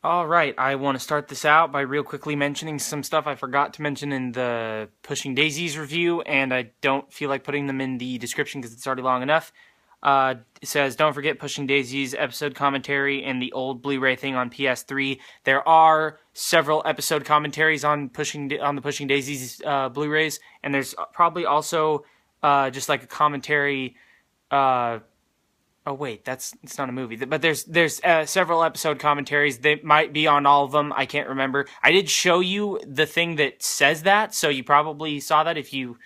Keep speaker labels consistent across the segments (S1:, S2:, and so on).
S1: All right, I want to start this out by real quickly mentioning some stuff I forgot to mention in the Pushing Daisies review, and I don't feel like putting them in the description because it's already long enough. It says, don't forget Pushing Daisies episode commentary and the old Blu-ray thing on PS3. There are several episode commentaries on the Pushing Daisies Blu-rays, and there's probably also just like a commentary. Oh wait, it's not a movie. But there's several episode commentaries. They might be on all of them. I can't remember. I did show you the thing that says that, so you probably saw that if you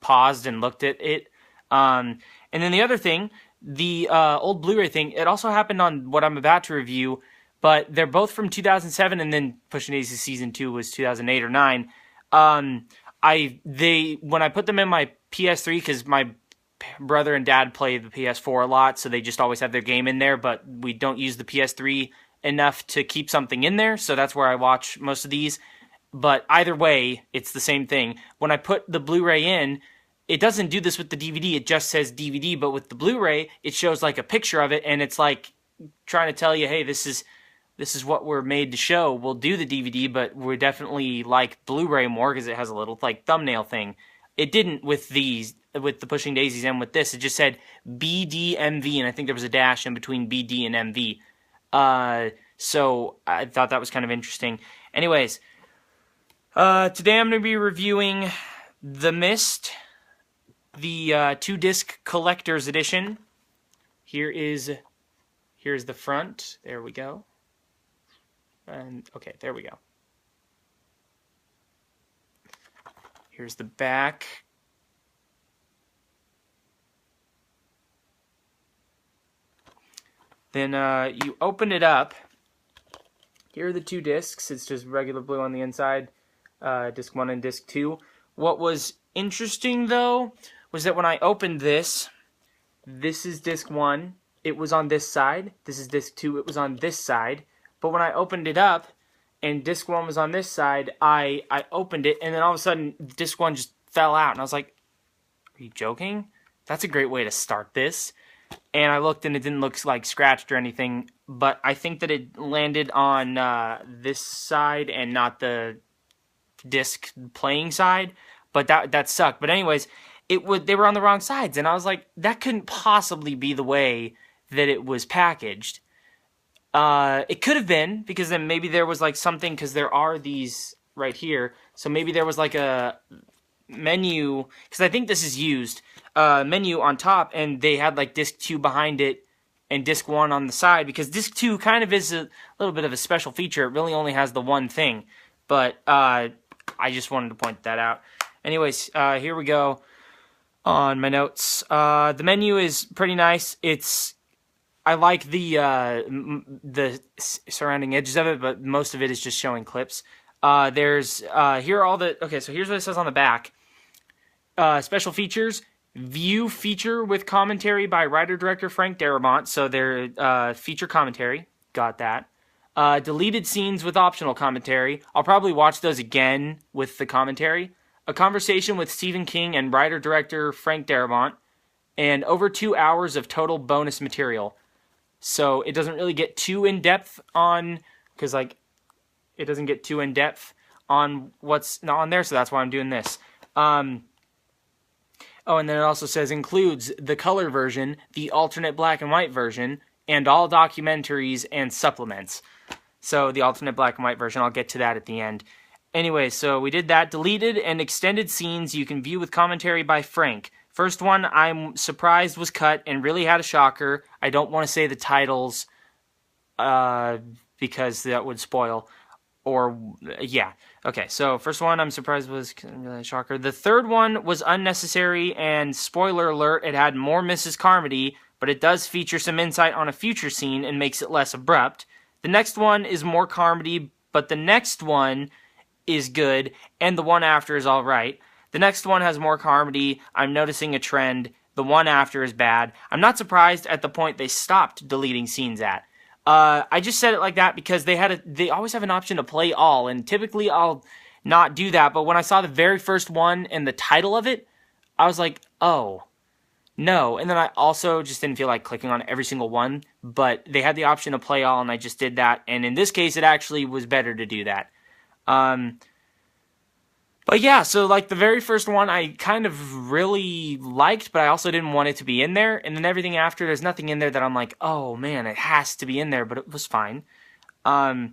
S1: paused and looked at it. And then the other thing, the old Blu-ray thing, it also happened on what I'm about to review, but they're both from 2007, and then Pushing Daisies season 2 was 2008 or 9. When I put them in my PS3, because my brother and dad play the PS4 a lot, so they just always have their game in there, but we don't use the PS3 enough to keep something in there, so that's where I watch most of these. But either way, it's the same thing. When I put the Blu-ray in, it doesn't do this with the DVD, it just says DVD, but with the Blu-ray, it shows like a picture of it, and it's like trying to tell you, hey, this is what we're made to show. We'll do the DVD, but we definitely like Blu-ray more because it has a little like thumbnail thing. It didn't with the Pushing Daisies, and with this, it just said BDMV, and I think there was a dash in between BD and MV. So I thought that was kind of interesting. Anyways, today I'm going to be reviewing The Mist, the 2-disc collector's edition. Here's the front. There we go. And okay, there we go. Here's the back. Then you open it up. Here are the 2 discs. It's just regular blue on the inside, disc 1 and disc 2. What was interesting, though, was that when I opened this is disc 1. It was on this side. This is disc 2. It was on this side. But when I opened it up, and disc 1 was on this side, I opened it, and then all of a sudden, disc 1 just fell out. And I was like, are you joking? That's a great way to start this. And I looked, and it didn't look like scratched or anything, but I think that it landed on this side and not the disc playing side, but that sucked. But anyways, they were on the wrong sides, and I was like, that couldn't possibly be the way that it was packaged. It could have been, because then maybe there was like something, because there are these right here, so maybe there was like a menu, because I think this is used, menu on top, and they had like disc 2 behind it and disc 1 on the side, because disc 2 kind of is a little bit of a special feature. It really only has the one thing, but I just wanted to point that out. Anyways, here we go on my notes. The menu is pretty nice. I like the surrounding edges of it, but most of it is just showing clips. Here are all the, okay, so here's what it says on the back. Special features, view feature with commentary by writer-director Frank Darabont, so they're feature commentary, got that. Deleted scenes with optional commentary. I'll probably watch those again with the commentary. A conversation with Stephen King and writer-director Frank Darabont, and over 2 hours of total bonus material. So it doesn't really get too in-depth on, because like, it doesn't get too in-depth on what's on there, so that's why I'm doing this. Oh, and then it also says includes the color version, the alternate black and white version, and all documentaries and supplements. So the alternate black and white version, I'll get to that at the end. Anyway, so we did that. Deleted and extended scenes you can view with commentary by Frank. First one I'm surprised was cut and really had a shocker. I don't want to say the titles because that would spoil. Or, yeah. Okay, so first one I'm surprised was really a shocker. The third one was unnecessary, and spoiler alert, it had more Mrs. Carmody, but it does feature some insight on a future scene and makes it less abrupt. The next one is more Carmody, but the next one is good, and the one after is alright. The next one has more Carmody. I'm noticing a trend. The one after is bad. I'm not surprised at the point they stopped deleting scenes at. I just said it like that because they always have an option to play all, and typically I'll not do that, but when I saw the very first one and the title of it, I was like, oh, No. And then I also just didn't feel like clicking on every single one, but they had the option to play all, and I just did that. And in this case, it actually was better to do that. But yeah, so like the very first one I kind of really liked, but I also didn't want it to be in there. And then everything after, there's nothing in there that I'm like, oh man, it has to be in there, but it was fine. A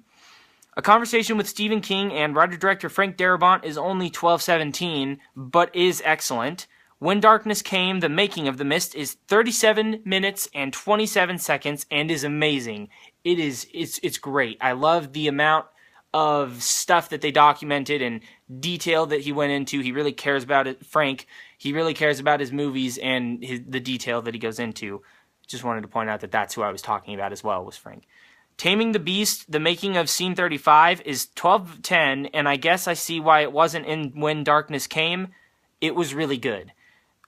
S1: Conversation with Stephen King and writer-director Frank Darabont is only 12:17, but is excellent. When Darkness Came, The Making of the Mist is 37 minutes and 27 seconds and is amazing. It's great. I love the amount of stuff that they documented and detail that he went into. He really cares about it. Frank, he really cares about his movies and the detail that he goes into. Just wanted to point out that that's who I was talking about as well, was Frank. Taming the Beast, The Making of Scene 35 is 12:10, and I guess I see why it wasn't in When Darkness Came. It was really good.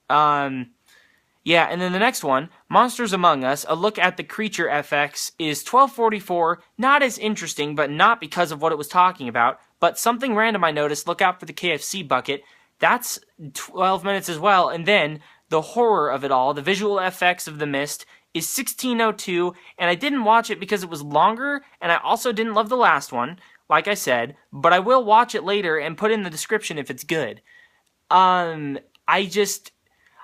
S1: Yeah, and then the next one, Monsters Among Us, A Look at the Creature FX, is 12:44, not as interesting, but not because of what it was talking about, but something random I noticed, look out for the KFC bucket, that's 12 minutes as well, and then the horror of it all, the visual effects of The Mist, is 16:02, and I didn't watch it because it was longer, and I also didn't love the last one, like I said, but I will watch it later and put in the description if it's good.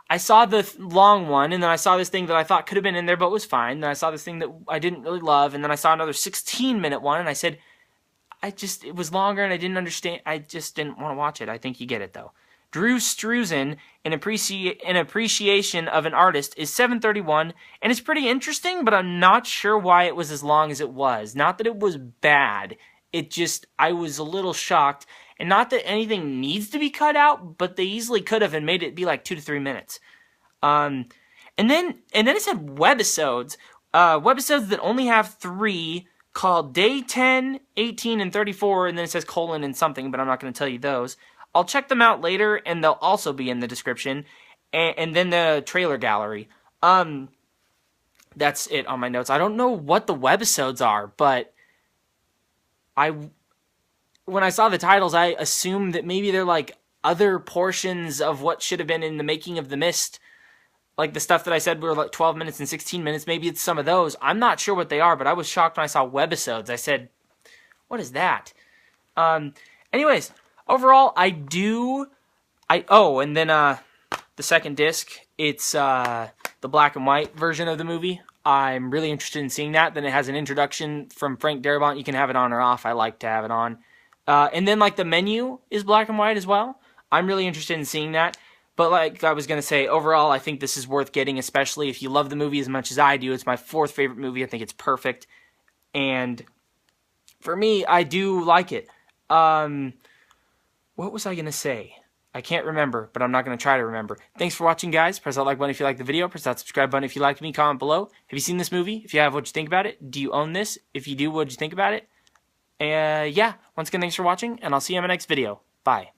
S1: I saw the long one, and then I saw this thing that I thought could have been in there, but was fine. Then I saw this thing that I didn't really love, and then I saw another 16-minute one, and I said, it was longer, and I didn't understand. I just didn't want to watch it. I think you get it, though. Drew Struzan, an appreciation of an artist, is 7:31, and it's pretty interesting, but I'm not sure why it was as long as it was. Not that it was bad. I was a little shocked. And not that anything needs to be cut out, but they easily could have and made it be like 2 to 3 minutes. And then it said webisodes. Webisodes that only have 3, called Day 10, 18, and 34, and then it says colon and something, but I'm not going to tell you those. I'll check them out later, and they'll also be in the description. And then the trailer gallery. That's it on my notes. I don't know what the webisodes are, but when I saw the titles, I assumed that maybe they're like other portions of what should have been in The Making of the Mist. Like the stuff that I said were like 12 minutes and 16 minutes. Maybe it's some of those. I'm not sure what they are, but I was shocked when I saw webisodes. I said, what is that? Anyways, overall, and then the second disc, it's the black and white version of the movie. I'm really interested in seeing that. Then it has an introduction from Frank Darabont. You can have it on or off. I like to have it on. And then, like, the menu is black and white as well. I'm really interested in seeing that. But like I was going to say, overall, I think this is worth getting, especially if you love the movie as much as I do. It's my 4th favorite movie. I think it's perfect. And for me, I do like it. What was I going to say? I can't remember, but I'm not going to try to remember. Thanks for watching, guys. Press that like button if you like the video. Press that subscribe button if you liked me. Comment below. Have you seen this movie? If you have, what'd you think about it? Do you own this? If you do, what'd you think about it? Yeah, once again, thanks for watching, and I'll see you in my next video. Bye.